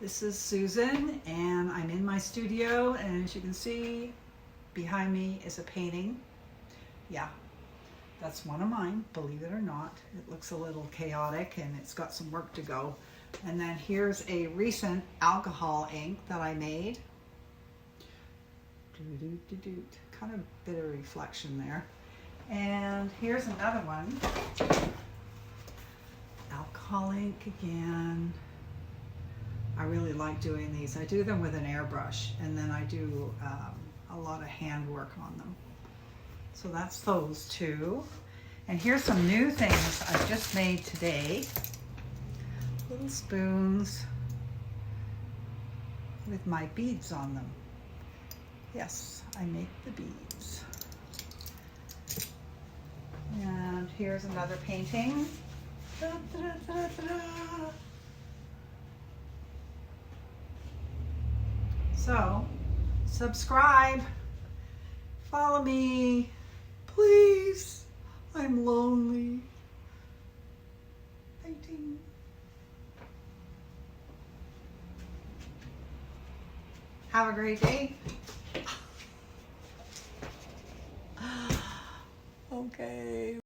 This is Susan, and I'm in my studio, and as you can see, behind me is a painting. Yeah, that's one of mine, believe it or not. It looks a little chaotic, and it's got some work to go. And then here's a recent alcohol ink that I made. Kind of a bit of reflection there. And here's another one. Alcohol ink again. I really like doing these. I do them with an airbrush, and then I do a lot of hand work on them. So that's those two. And here's some new things I just made today. Little spoons with my beads on them. Yes, I make the beads. And here's another painting. Da, da, da, da, da. So, subscribe, follow me, please. I'm lonely. Painting. Have a great day. Okay.